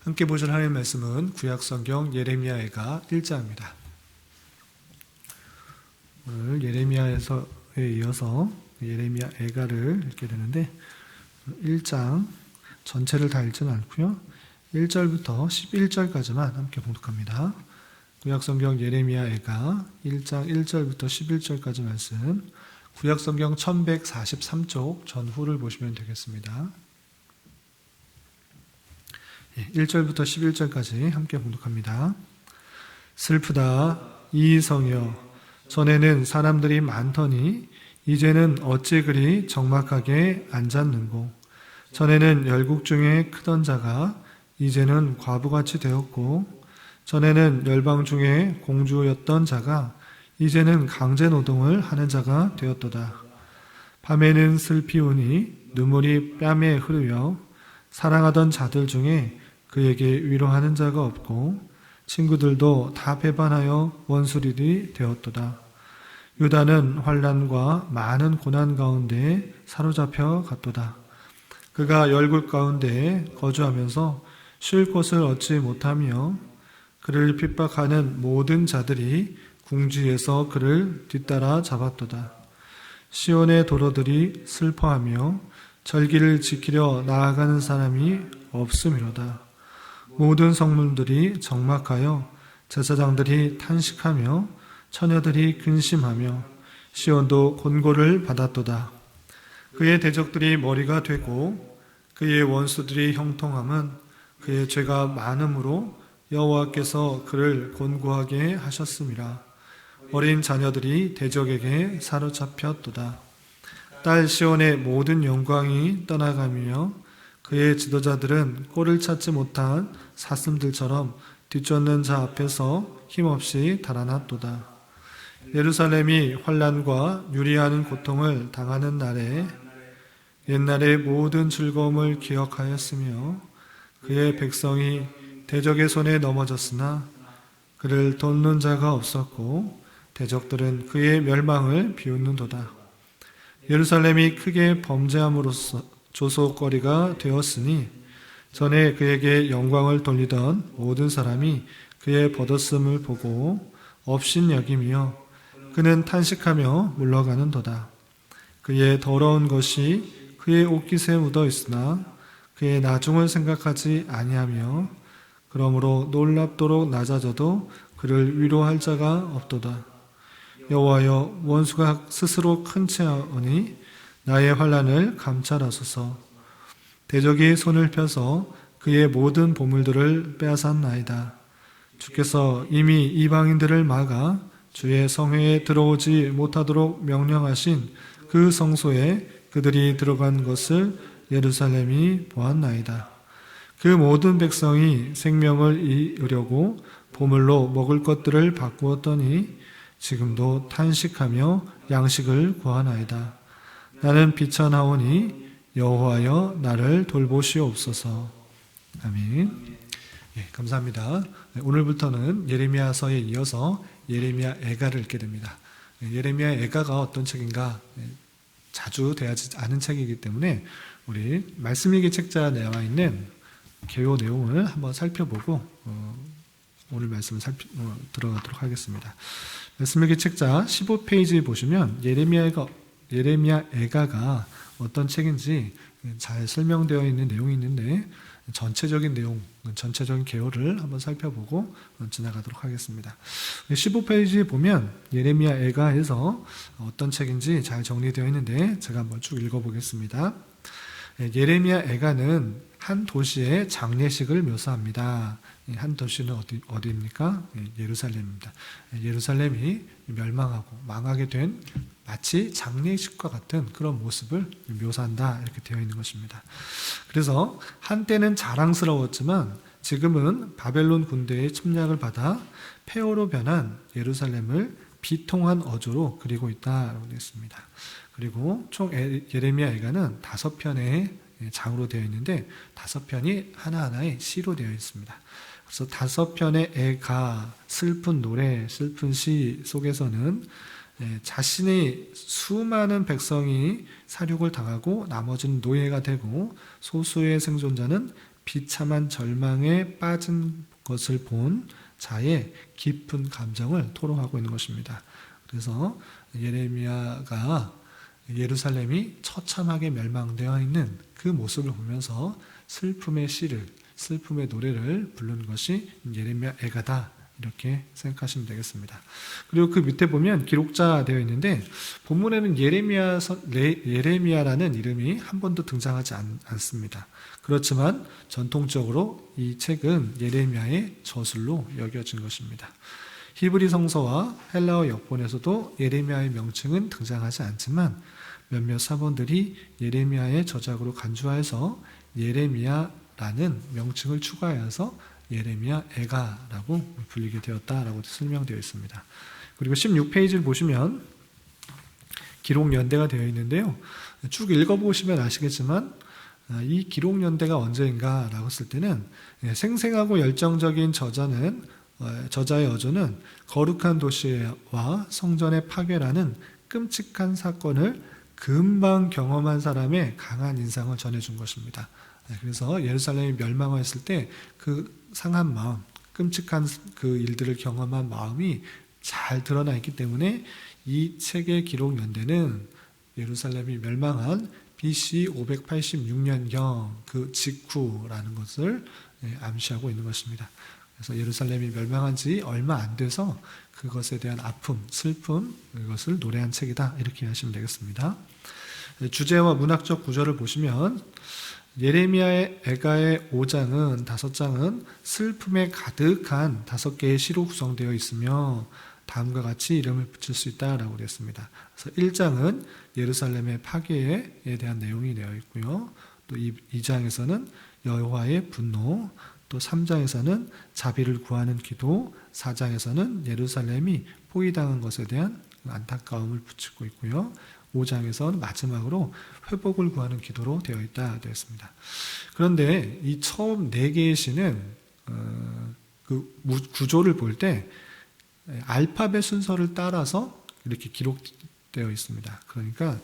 함께 보실 하나님의 말씀은 구약성경 예레미야 애가 1장입니다. 오늘 예레미야에서에 이어서 예레미야 애가를 읽게 되는데 1장 전체를 다 읽지는 않고요. 1절부터 11절까지만 함께 봉독합니다. 구약성경 예레미야 애가 1장 1절부터 11절까지 말씀, 구약성경 1143쪽 전후를 보시면 되겠습니다. 1절부터 11절까지 함께 봉독합니다. 슬프다 이 성이여, 전에는 사람들이 많더니 이제는 어찌 그리 적막하게 앉았는고. 전에는 열국 중에 크던 자가 이제는 과부같이 되었고, 전에는 열방 중에 공주였던 자가 이제는 강제 노동을 하는 자가 되었도다. 밤에는 슬피 우니 눈물이 뺨에 흐르며 사랑하던 자들 중에 그에게 위로하는 자가 없고 친구들도 다 배반하여 원수들이 되었도다. 유다는 환난과 많은 고난 가운데 사로잡혀 갔도다. 그가 열국 가운데 거주하면서 쉴 곳을 얻지 못하며 그를 핍박하는 모든 자들이 궁지에서 그를 뒤따라 잡았도다. 시온의 도로들이 슬퍼하며 절기를 지키려 나아가는 사람이 없음이로다. 모든 성문들이 적막하여 제사장들이 탄식하며 처녀들이 근심하며 시온도 곤고를 받았도다. 그의 대적들이 머리가 되고 그의 원수들이 형통함은 그의 죄가 많음으로 여호와께서 그를 곤고하게 하셨음이라. 어린 자녀들이 대적에게 사로잡혔도다. 딸 시온의 모든 영광이 떠나가며 그의 지도자들은 꼴을 찾지 못한 사슴들처럼 뒤쫓는 자 앞에서 힘없이 달아났도다. 예루살렘이 환난과 유리하는 고통을 당하는 날에 옛날의 모든 즐거움을 기억하였으며 그의 백성이 대적의 손에 넘어졌으나 그를 돕는 자가 없었고 대적들은 그의 멸망을 비웃는도다. 예루살렘이 크게 범죄함으로써 조소거리가 되었으니 전에 그에게 영광을 돌리던 모든 사람이 그의 벗었음을 보고 업신여기며 그는 탄식하며 물러가는도다. 그의 더러운 것이 그의 옷깃에 묻어 있으나 그의 나중을 생각하지 아니하며 그러므로 놀랍도록 낮아져도 그를 위로할 자가 없도다. 여호와여, 원수가 스스로 큰 채하오니 나의 환난을 감찰하소서. 대적이 손을 펴서 그의 모든 보물들을 빼앗았나이다. 주께서 이미 이방인들을 막아 주의 성회에 들어오지 못하도록 명령하신 그 성소에 그들이 들어간 것을 예루살렘이 보았나이다. 그 모든 백성이 생명을 이으려고 보물로 먹을 것들을 바꾸었더니 지금도 탄식하며 양식을 구하나이다. 나는 비천하오니 여호와여 나를 돌보시옵소서. 아멘. 감사합니다. 오늘부터는 예레미야서에 이어서 예레미야 애가를 읽게 됩니다. 예레미야 애가가 어떤 책인가 자주 대하지 않은 책이기 때문에 우리 말씀일기 책자에 나와 있는 개요 내용을 한번 살펴보고 오늘 말씀을 들어가도록 하겠습니다. 말씀일기 책자 15페이지 보시면 예레미야 애가가 어떤 책인지 잘 설명되어 있는 내용이 있는데 전체적인 내용, 전체적인 개요를 한번 살펴보고 지나가도록 하겠습니다. 15페이지 보면 예레미야 애가에서 어떤 책인지 잘 정리되어 있는데 제가 한번 쭉 읽어보겠습니다. 예레미야 애가는 한 도시의 장례식을 묘사합니다. 한 도시는 어디입니까? 예루살렘입니다. 예루살렘이 멸망하고 망하게 된 마치 장례식과 같은 그런 모습을 묘사한다 이렇게 되어 있는 것입니다. 그래서 한때는 자랑스러웠지만 지금은 바벨론 군대의 침략을 받아 폐허로 변한 예루살렘을 비통한 어조로 그리고 있다라고 되어 있습니다. 그리고 총 예레미야 애가는 5편의 장으로 되어 있는데 5편이 하나하나의 시로 되어 있습니다. 그래서 5편의 애가, 슬픈 노래, 슬픈 시 속에서는 자신의 수많은 백성이 사륙을 당하고 나머지는 노예가 되고 소수의 생존자는 비참한 절망에 빠진 것을 본 자의 깊은 감정을 토로하고 있는 것입니다. 그래서 예레미야가 예루살렘이 처참하게 멸망되어 있는 그 모습을 보면서 슬픔의 시를, 슬픔의 노래를 부르는 것이 예레미야 애가다, 이렇게 생각하시면 되겠습니다. 그리고 그 밑에 보면 기록자 되어 있는데 본문에는 예레미야라는 이름이 한 번도 등장하지 않습니다. 그렇지만 전통적으로 이 책은 예레미야의 저술로 여겨진 것입니다. 히브리 성서와 헬라어 역본에서도 예레미야의 명칭은 등장하지 않지만 몇몇 사본들이 예레미야의 저작으로 간주하여서 예레미야라는 명칭을 추가해서 예레미야 애가라고 불리게 되었다라고 설명되어 있습니다. 그리고 16페이지를 보시면 기록 연대가 되어 있는데요. 쭉 읽어보시면 아시겠지만 이 기록 연대가 언제인가라고 했을 때는 생생하고 열정적인 저자의 어조는 거룩한 도시와 성전의 파괴라는 끔찍한 사건을 금방 경험한 사람의 강한 인상을 전해준 것입니다. 그래서 예루살렘이 멸망했을 때 그 상한 마음, 끔찍한 그 일들을 경험한 마음이 잘 드러나 있기 때문에 이 책의 기록 연대는 예루살렘이 멸망한 BC 586년경 그 직후라는 것을 암시하고 있는 것입니다. 그래서 예루살렘이 멸망한 지 얼마 안 돼서 그것에 대한 아픔, 슬픔, 이것을 노래한 책이다, 이렇게 하시면 되겠습니다. 주제와 문학적 구조를 보시면 예레미야의 애가의 5장은 5장은 슬픔에 가득한 5개의 시로 구성되어 있으며 다음과 같이 이름을 붙일 수 있다라고 되었습니다. 그래서 1장은 예루살렘의 파괴에 대한 내용이 되어 있고요. 또 2장에서는 여호와의 분노, 또 3장에서는 자비를 구하는 기도, 4장에서는 예루살렘이 포위당한 것에 대한 안타까움을 붙이고 있고요. 5장에서는 마지막으로 회복을 구하는 기도로 되어 있다 되었습니다. 그런데 이 처음 4개의 시는 그 구조를 볼 때 알파벳 순서를 따라서 이렇게 기록되어 있습니다. 그러니까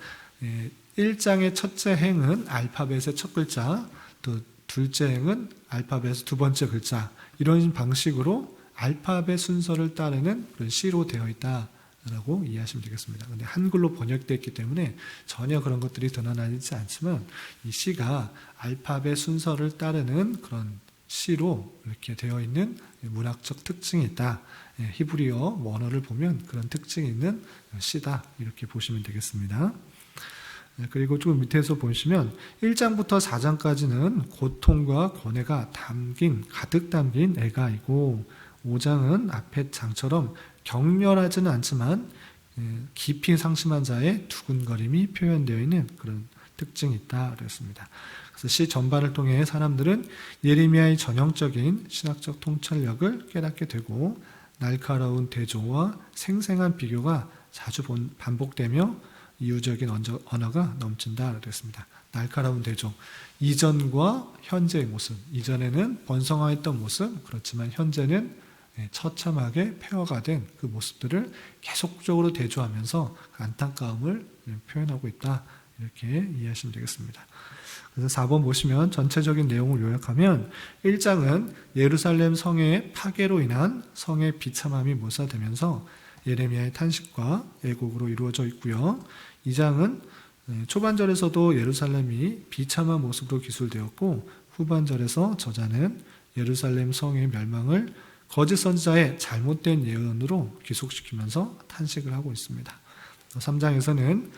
1장의 첫째 행은 알파벳의 첫 글자, 또 둘째 행은 알파벳의 두 번째 글자, 이런 방식으로 알파벳 순서를 따르는 그런 시로 되어 있다 라고 이해하시면 되겠습니다. 그런데 한글로 번역되어 있기 때문에 전혀 그런 것들이 드러나지 않지만 이 시가 알파벳 순서를 따르는 그런 시로 이렇게 되어 있는 문학적 특징이 있다. 히브리어 원어를 보면 그런 특징이 있는 시다, 이렇게 보시면 되겠습니다. 그리고 좀 밑에서 보시면 1장부터 4장까지는 고통과 권해가 가득 담긴 애가이고 5장은 앞의 장처럼 격렬하지는 않지만 깊이 상심한 자의 두근거림이 표현되어 있는 그런 특징이 있다 그랬습니다. 그래서 시 전반을 통해 사람들은 예레미야의 전형적인 신학적 통찰력을 깨닫게 되고 날카로운 대조와 생생한 비교가 자주 반복되며 이유적인 언어가 넘친다 그랬습니다. 날카로운 대조, 이전과 현재의 모습, 이전에는 번성하였던 모습, 그렇지만 현재는 처참하게 폐허가 된 그 모습들을 계속적으로 대조하면서 그 안타까움을 표현하고 있다, 이렇게 이해하시면 되겠습니다. 그래서 4번 보시면 전체적인 내용을 요약하면 1장은 예루살렘 성의 파괴로 인한 성의 비참함이 묘사되면서 예레미야의 탄식과 애곡으로 이루어져 있고요. 2장은 초반절에서도 예루살렘이 비참한 모습으로 기술되었고 후반절에서 저자는 예루살렘 성의 멸망을 거짓 선지자의 잘못된 예언으로 기속시키면서 탄식을 하고 있습니다. 3장에서는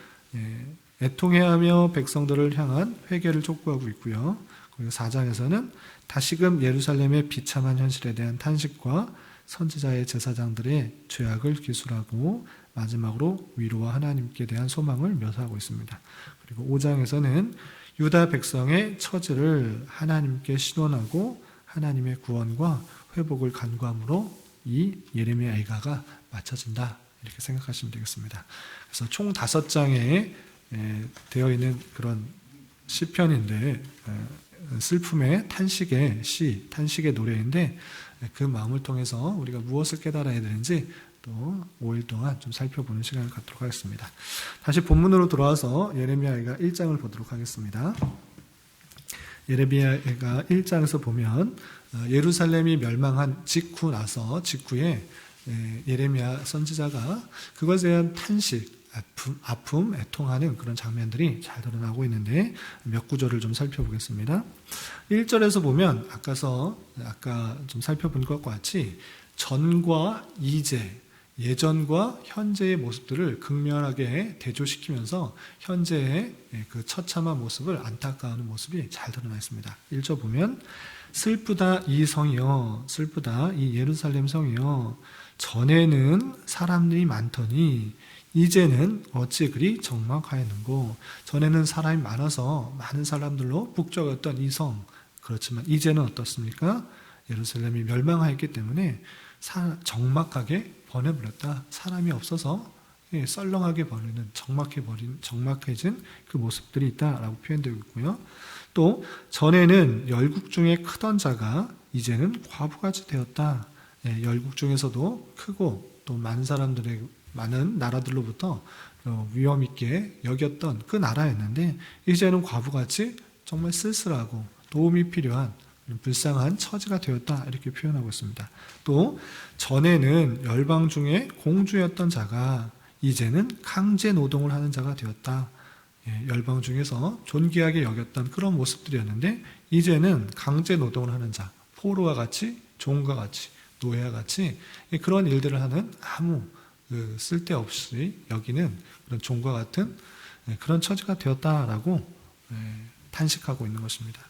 애통해하며 백성들을 향한 회개를 촉구하고 있고요. 그리고 4장에서는 다시금 예루살렘의 비참한 현실에 대한 탄식과 선지자의 제사장들의 죄악을 기술하고 마지막으로 위로와 하나님께 대한 소망을 묘사하고 있습니다. 그리고 5장에서는 유다 백성의 처지를 하나님께 신원하고 하나님의 구원과 회복을 간구함으로 이 예레미야 애가가 마쳐진다, 이렇게 생각하시면 되겠습니다. 그래서 총 5장에 되어 있는 그런 시편인데 슬픔의 탄식의 시, 탄식의 노래인데 그 마음을 통해서 우리가 무엇을 깨달아야 되는지 또 5일 동안 좀 살펴보는 시간을 갖도록 하겠습니다. 다시 본문으로 돌아와서 예레미야 애가 1장을 보도록 하겠습니다. 예레미야가 1장에서 보면 예루살렘이 멸망한 직후에 예레미야 선지자가 그것에 대한 탄식, 아픔, 애통하는 그런 장면들이 잘 드러나고 있는데 몇 구절을 좀 살펴보겠습니다. 1절에서 보면 아까 좀 살펴본 것과 같이 전과 이제, 예전과 현재의 모습들을 극명하게 대조시키면서 현재의 그 처참한 모습을 안타까워하는 모습이 잘 드러나 있습니다. 1절 보면 슬프다 이 성이여, 슬프다 이 예루살렘 성이여, 전에는 사람들이 많더니 이제는 어찌 그리 적막하였는고. 전에는 사람이 많아서 많은 사람들로 북적였던 이 성, 그렇지만 이제는 어떻습니까? 예루살렘이 멸망하였기 때문에 적막하게 번해버렸다. 사람이 없어서 썰렁하게 버리는 적막해진 그 모습들이 있다라고 표현되고 있고요. 또 전에는 열국 중에 크던 자가 이제는 과부같이 되었다. 열국 중에서도 크고 또 많은 나라들로부터 위험 있게 여겼던 그 나라였는데 이제는 과부같이 정말 쓸쓸하고 도움이 필요한 불쌍한 처지가 되었다, 이렇게 표현하고 있습니다. 또 전에는 열방 중에 공주였던 자가 이제는 강제 노동을 하는 자가 되었다. 열방 중에서 존귀하게 여겼던 그런 모습들이었는데 이제는 강제 노동을 하는 자, 포로와 같이, 종과 같이, 노예와 같이 그런 일들을 하는 아무 쓸데없이 여기는 그런 종과 같은 그런 처지가 되었다라고 탄식하고 있는 것입니다.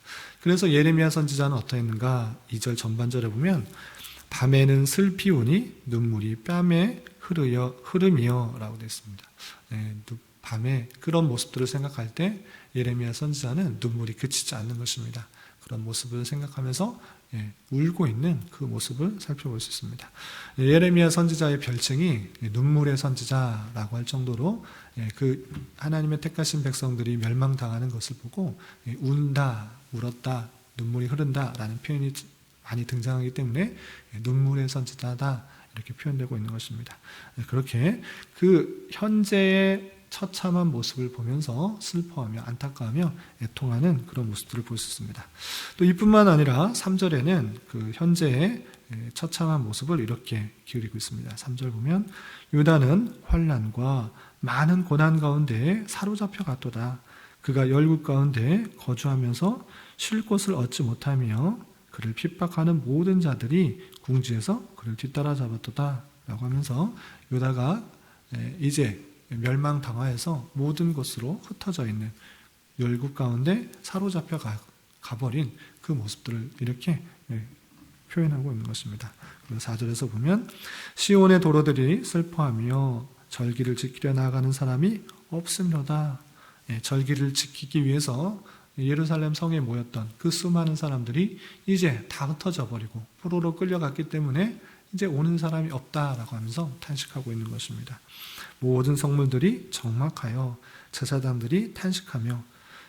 그래서 예레미야 선지자는 어떠했는가? 2절 전반절에 보면 밤에는 슬피 우니 눈물이 뺨에 흐름이여 라고 되어 있습니다. 밤에 그런 모습들을 생각할 때 예레미야 선지자는 눈물이 그치지 않는 것입니다. 그런 모습을 생각하면서 울고 있는 그 모습을 살펴볼 수 있습니다. 예레미야 선지자의 별칭이 눈물의 선지자라고 할 정도로 그 하나님의 택하신 백성들이 멸망당하는 것을 보고 운다, 울었다, 눈물이 흐른다라는 표현이 많이 등장하기 때문에 눈물의 선지자다, 이렇게 표현되고 있는 것입니다. 그렇게 그 현재의 처참한 모습을 보면서 슬퍼하며 안타까워하며 애통하는 그런 모습들을 볼 수 있습니다. 또 이뿐만 아니라 3절에는 그 현재의 처참한 모습을 이렇게 기울이고 있습니다. 3절 보면 유다는 환난과 많은 고난 가운데 사로잡혀 갔도다. 그가 열국 가운데 거주하면서 쉴 곳을 얻지 못하며 그를 핍박하는 모든 자들이 궁지에서 그를 뒤따라 잡았도다 라고 하면서 유다가 이제 멸망당하여서 모든 곳으로 흩어져 있는 열국 가운데 사로잡혀 가버린 그 모습들을 이렇게 표현하고 있는 것입니다. 그리고 4절에서 보면 시온의 도로들이 슬퍼하며 절기를 지키려 나아가는 사람이 없으므로다. 절기를 지키기 위해서 예루살렘 성에 모였던 그 수많은 사람들이 이제 다 흩어져 버리고 포로로 끌려갔기 때문에 이제 오는 사람이 없다라고 하면서 탄식하고 있는 것입니다. 모든 성물들이 적막하여 제사장들이 탄식하며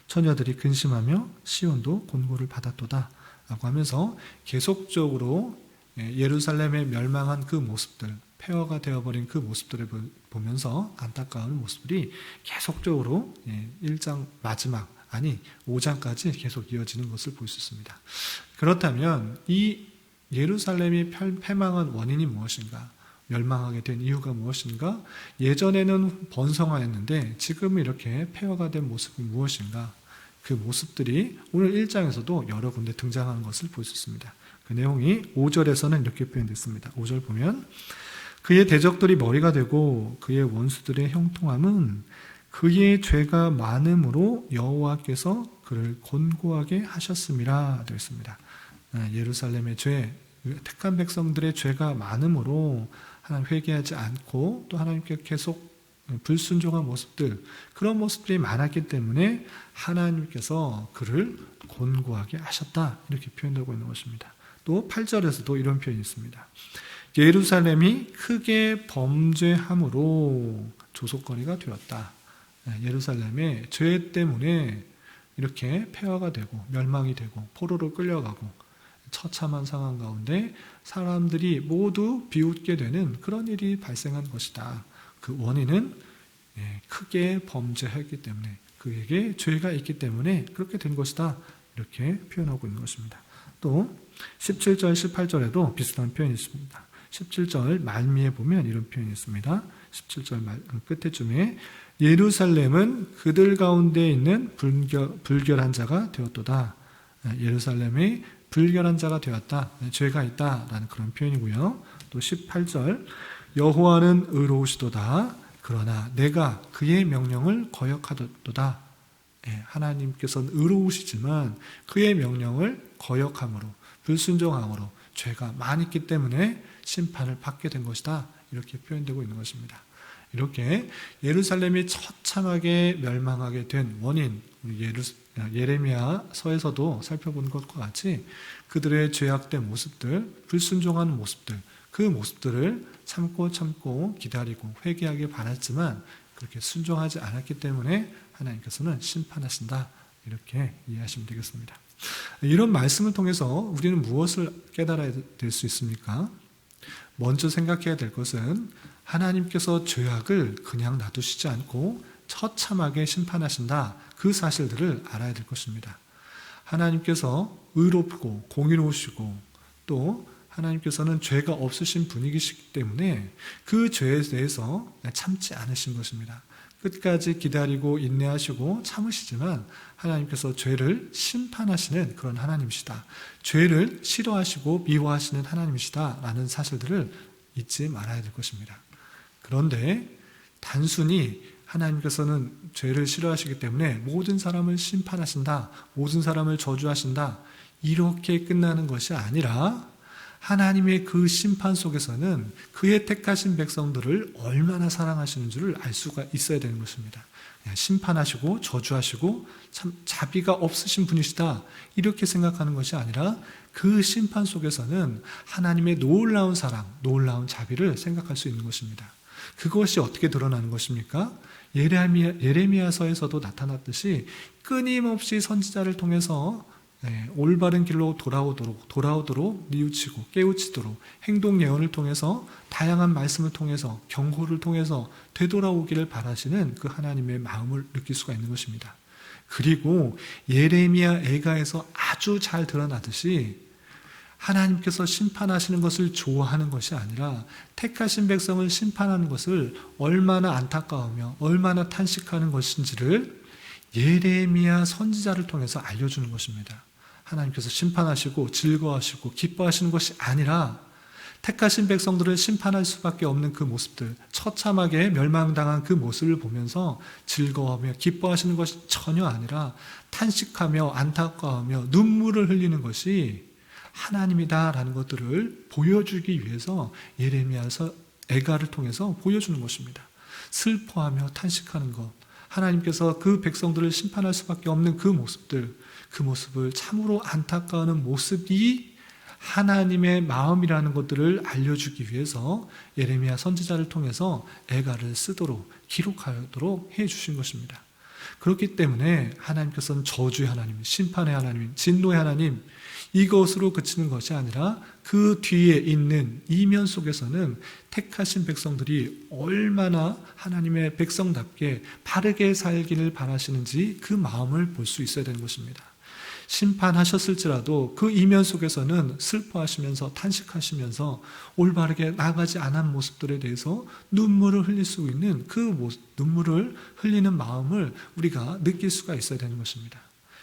처녀들이 근심하며 시온도 곤고를 받았도다 라고 하면서 계속적으로 예루살렘에 멸망한 그 모습들, 폐허가 되어버린 그 모습들을 보면서 안타까운 모습들이 계속적으로 1장 마지막, 5장까지 계속 이어지는 것을 볼 수 있습니다. 그렇다면 이 예루살렘이 패망한 원인이 무엇인가? 멸망하게 된 이유가 무엇인가? 예전에는 번성하였는데 지금은 이렇게 폐허가 된 모습이 무엇인가? 그 모습들이 오늘 1장에서도 여러 군데 등장하는 것을 볼 수 있습니다. 그 내용이 5절에서는 이렇게 표현됐습니다. 5절 보면 그의 대적들이 머리가 되고 그의 원수들의 형통함은 그의 죄가 많음으로 여호와께서 그를 곤고하게 하셨음이라 되어 있습니다. 예루살렘의 죄, 택한 백성들의 죄가 많음으로 하나님 회개하지 않고 또 하나님께 계속 불순종한 모습들, 그런 모습들이 많았기 때문에 하나님께서 그를 곤고하게 하셨다, 이렇게 표현되고 있는 것입니다. 또 8절에서도 이런 표현이 있습니다. 예루살렘이 크게 범죄함으로 조속거리가 되었다. 예루살렘의 죄 때문에 이렇게 폐허가 되고 멸망이 되고 포로로 끌려가고 처참한 상황 가운데 사람들이 모두 비웃게 되는 그런 일이 발생한 것이다. 그 원인은 크게 범죄했기 때문에, 그에게 죄가 있기 때문에 그렇게 된 것이다, 이렇게 표현하고 있는 것입니다. 또 17절, 18절에도 비슷한 표현이 있습니다. 17절 말미에 보면 이런 표현이 있습니다. 17절 끝에쯤에 예루살렘은 그들 가운데 있는 불결한 자가 되었도다. 예루살렘이 불결한 자가 되었다. 죄가 있다라는 그런 표현이고요. 또 18절 여호와는 의로우시도다. 그러나 내가 그의 명령을 거역하도다. 하나님께서는 의로우시지만 그의 명령을 거역함으로 불순종함으로 죄가 많이 있기 때문에 심판을 받게 된 것이다. 이렇게 표현되고 있는 것입니다. 이렇게 예루살렘이 처참하게 멸망하게 된 원인, 예레미야서에서도 살펴본 것과 같이 그들의 죄악된 모습들, 불순종하는 모습들, 그 모습들을 참고 기다리고 회개하길 바랐지만 그렇게 순종하지 않았기 때문에 하나님께서는 심판하신다. 이렇게 이해하시면 되겠습니다. 이런 말씀을 통해서 우리는 무엇을 깨달아야 될 수 있습니까? 먼저 생각해야 될 것은 하나님께서 죄악을 그냥 놔두시지 않고 처참하게 심판하신다. 그 사실들을 알아야 될 것입니다. 하나님께서 의롭고 공의로우시고 또 하나님께서는 죄가 없으신 분이시기 때문에 그 죄에 대해서 참지 않으신 것입니다. 끝까지 기다리고 인내하시고 참으시지만 하나님께서 죄를 심판하시는 그런 하나님이시다. 죄를 싫어하시고 미워하시는 하나님이시다. 라는 사실들을 잊지 말아야 될 것입니다. 그런데 단순히 하나님께서는 죄를 싫어하시기 때문에 모든 사람을 심판하신다. 모든 사람을 저주하신다. 이렇게 끝나는 것이 아니라 하나님의 그 심판 속에서는 그의 택하신 백성들을 얼마나 사랑하시는 줄을 알 수가 있어야 되는 것입니다. 그냥 심판하시고 저주하시고 참 자비가 없으신 분이시다 이렇게 생각하는 것이 아니라 그 심판 속에서는 하나님의 놀라운 사랑, 놀라운 자비를 생각할 수 있는 것입니다. 그것이 어떻게 드러나는 것입니까? 예레미야서에서도 나타났듯이 끊임없이 선지자를 통해서 올바른 길로 돌아오도록 뉘우치고 깨우치도록 행동 예언을 통해서 다양한 말씀을 통해서 경고를 통해서 되돌아오기를 바라시는 그 하나님의 마음을 느낄 수가 있는 것입니다. 그리고 예레미야 애가에서 아주 잘 드러나듯이 하나님께서 심판하시는 것을 좋아하는 것이 아니라 택하신 백성을 심판하는 것을 얼마나 안타까우며 얼마나 탄식하는 것인지를 예레미야 선지자를 통해서 알려주는 것입니다. 하나님께서 심판하시고 즐거워하시고 기뻐하시는 것이 아니라 택하신 백성들을 심판할 수밖에 없는 그 모습들, 처참하게 멸망당한 그 모습을 보면서 즐거워하며 기뻐하시는 것이 전혀 아니라 탄식하며 안타까워하며 눈물을 흘리는 것이 하나님이다라는 것들을 보여주기 위해서 예레미야서 애가를 통해서 보여주는 것입니다. 슬퍼하며 탄식하는 것, 하나님께서 그 백성들을 심판할 수밖에 없는 그 모습들, 그 모습을 참으로 안타까워하는 모습이 하나님의 마음이라는 것들을 알려주기 위해서 예레미야 선지자를 통해서 애가를 쓰도록 기록하도록 해주신 것입니다. 그렇기 때문에 하나님께서는 저주의 하나님, 심판의 하나님, 진노의 하나님 이것으로 그치는 것이 아니라 그 뒤에 있는 이면 속에서는 택하신 백성들이 얼마나 하나님의 백성답게 바르게 살기를 바라시는지 그 마음을 볼 수 있어야 되는 것입니다. 심판하셨을지라도 그 이면 속에서는 슬퍼하시면서 탄식하시면서 올바르게 나가지 않은 모습들에 대해서 눈물을 흘릴 수 있는 그 눈물을 흘리는 마음을 우리가 느낄 수가 있어야 되는 것입니다.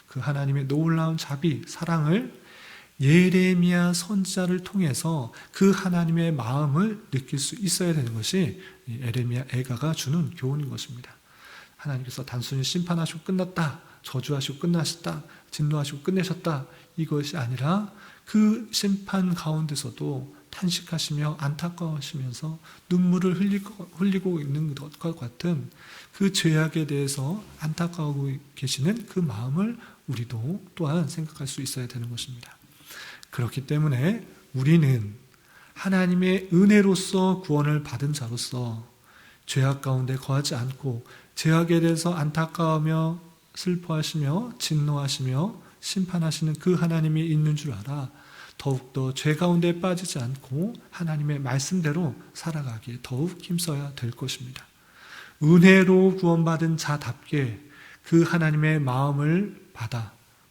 그 하나님의 놀라운 자비, 사랑을 예레미야 선지자를 통해서 그 하나님의 마음을 느낄 수 있어야 되는 것이 예레미야 애가가 주는 교훈인 것입니다. 하나님께서 단순히 심판하시고 끝났다, 저주하시고 끝나셨다, 진노하시고 끝내셨다 이것이 아니라 그 심판 가운데서도 탄식하시며 안타까워하시면서 눈물을 흘리고 있는 것과 같은 그 죄악에 대해서 안타까워하고 계시는 그 마음을 우리도 또한 생각할 수 있어야 되는 것입니다. 그렇기 때문에 우리는 하나님의 은혜로서 구원을 받은 자로서 죄악 가운데 거하지 않고 죄악에 대해서 안타까워하며 슬퍼하시며 진노하시며 심판하시는 그 하나님이 있는 줄 알아 더욱더 죄 가운데 빠지지 않고 하나님의 말씀대로 살아가기에 더욱 힘써야 될 것입니다. 은혜로 구원받은 자답게 그 하나님의 마음을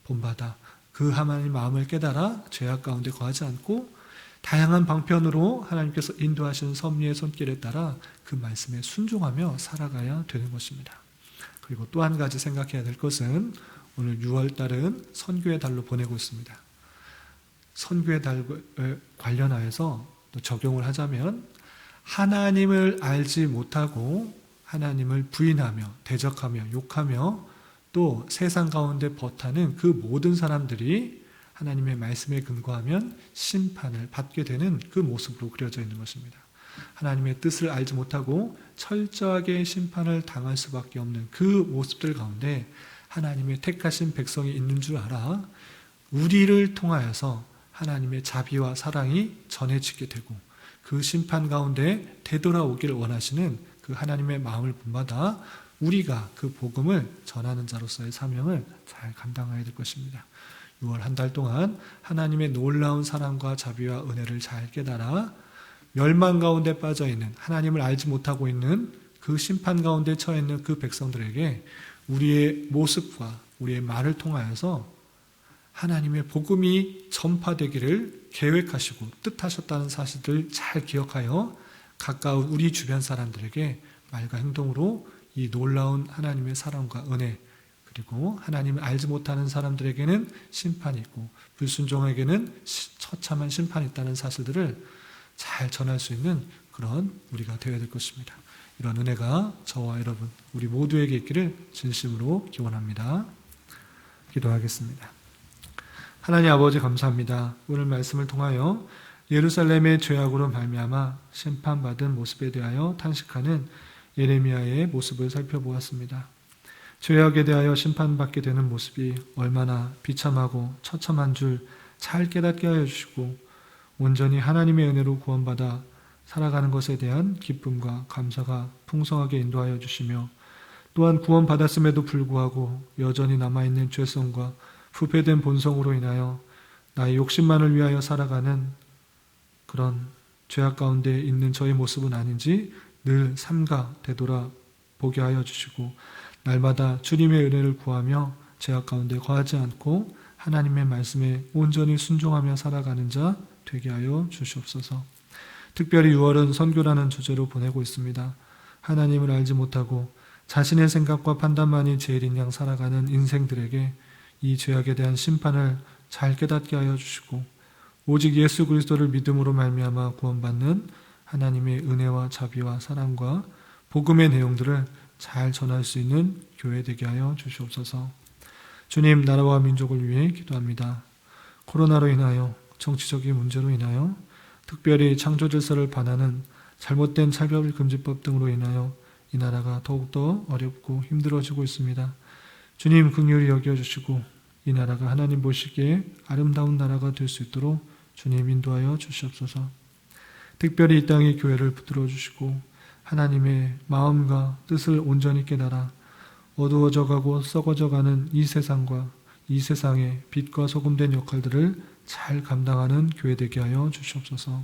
본받아 그 하나님 마음을 깨달아 죄악 가운데 거하지 않고 다양한 방편으로 하나님께서 인도하신 섭리의 손길에 따라 그 말씀에 순종하며 살아가야 되는 것입니다. 그리고 또 한 가지 생각해야 될 것은 오늘 6월달은 선교의 달로 보내고 있습니다. 선교의 달에 관련하여서 또 적용을 하자면 하나님을 알지 못하고 하나님을 부인하며 대적하며 욕하며 또 세상 가운데 버타는 그 모든 사람들이 하나님의 말씀에 근거하면 심판을 받게 되는 그 모습으로 그려져 있는 것입니다. 하나님의 뜻을 알지 못하고 철저하게 심판을 당할 수밖에 없는 그 모습들 가운데 하나님의 택하신 백성이 있는 줄 알아 우리를 통하여서 하나님의 자비와 사랑이 전해지게 되고 그 심판 가운데 되돌아오기를 원하시는 그 하나님의 마음을 본받아 우리가 그 복음을 전하는 자로서의 사명을 잘 감당해야 될 것입니다. 6월 한 달 동안 하나님의 놀라운 사랑과 자비와 은혜를 잘 깨달아 멸망 가운데 빠져있는 하나님을 알지 못하고 있는 그 심판 가운데 처해있는 그 백성들에게 우리의 모습과 우리의 말을 통하여서 하나님의 복음이 전파되기를 계획하시고 뜻하셨다는 사실을 잘 기억하여 가까운 우리 주변 사람들에게 말과 행동으로 이 놀라운 하나님의 사랑과 은혜 그리고 하나님을 알지 못하는 사람들에게는 심판이 있고 불순종에게는 처참한 심판이 있다는 사실들을 잘 전할 수 있는 그런 우리가 되어야 될 것입니다. 이런 은혜가 저와 여러분 우리 모두에게 있기를 진심으로 기원합니다. 기도하겠습니다. 하나님 아버지 감사합니다. 오늘 말씀을 통하여 예루살렘의 죄악으로 말미암아 심판받은 모습에 대하여 탄식하는 예레미야의 모습을 살펴보았습니다. 죄악에 대하여 심판받게 되는 모습이 얼마나 비참하고 처참한 줄 잘 깨닫게 하여 주시고 온전히 하나님의 은혜로 구원받아 살아가는 것에 대한 기쁨과 감사가 풍성하게 인도하여 주시며 또한 구원받았음에도 불구하고 여전히 남아있는 죄성과 부패된 본성으로 인하여 나의 욕심만을 위하여 살아가는 그런 죄악 가운데 있는 저의 모습은 아닌지 늘 삼가 되돌아 보게 하여 주시고 날마다 주님의 은혜를 구하며 죄악 가운데 거하지 않고 하나님의 말씀에 온전히 순종하며 살아가는 자 되게 하여 주시옵소서. 특별히 6월은 선교라는 주제로 보내고 있습니다. 하나님을 알지 못하고 자신의 생각과 판단만이 제일인 양 살아가는 인생들에게 이 죄악에 대한 심판을 잘 깨닫게 하여 주시고 오직 예수 그리스도를 믿음으로 말미암아 구원받는 하나님의 은혜와 자비와 사랑과 복음의 내용들을 잘 전할 수 있는 교회 되게 하여 주시옵소서. 주님, 나라와 민족을 위해 기도합니다. 코로나로 인하여 정치적인 문제로 인하여 특별히 창조 질서를 반하는 잘못된 차별금지법 등으로 인하여 이 나라가 더욱더 어렵고 힘들어지고 있습니다. 주님 긍휼히 여겨주시고 이 나라가 하나님 보시기에 아름다운 나라가 될 수 있도록 주님 인도하여 주시옵소서. 특별히 이 땅의 교회를 붙들어 주시고 하나님의 마음과 뜻을 온전히 깨달아 어두워져가고 썩어져가는 이 세상과 이 세상의 빛과 소금된 역할들을 잘 감당하는 교회 되게 하여 주시옵소서.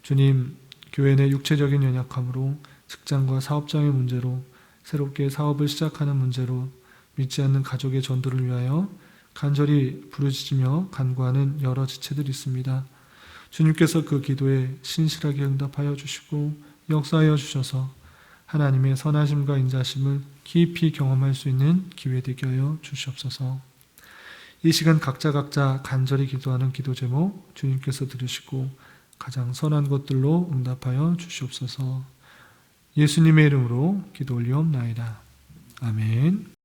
주님, 교회 내 육체적인 연약함으로 직장과 사업장의 문제로 새롭게 사업을 시작하는 문제로 믿지 않는 가족의 전도를 위하여 간절히 부르짖으며 간구하는 여러 지체들이 있습니다. 주님께서 그 기도에 신실하게 응답하여 주시고 역사하여 주셔서 하나님의 선하심과 인자심을 깊이 경험할 수 있는 기회 되게 하여 주시옵소서. 이 시간 각자 간절히 기도하는 기도 제목 주님께서 들으시고 가장 선한 것들로 응답하여 주시옵소서. 예수님의 이름으로 기도 올리옵나이다. 아멘.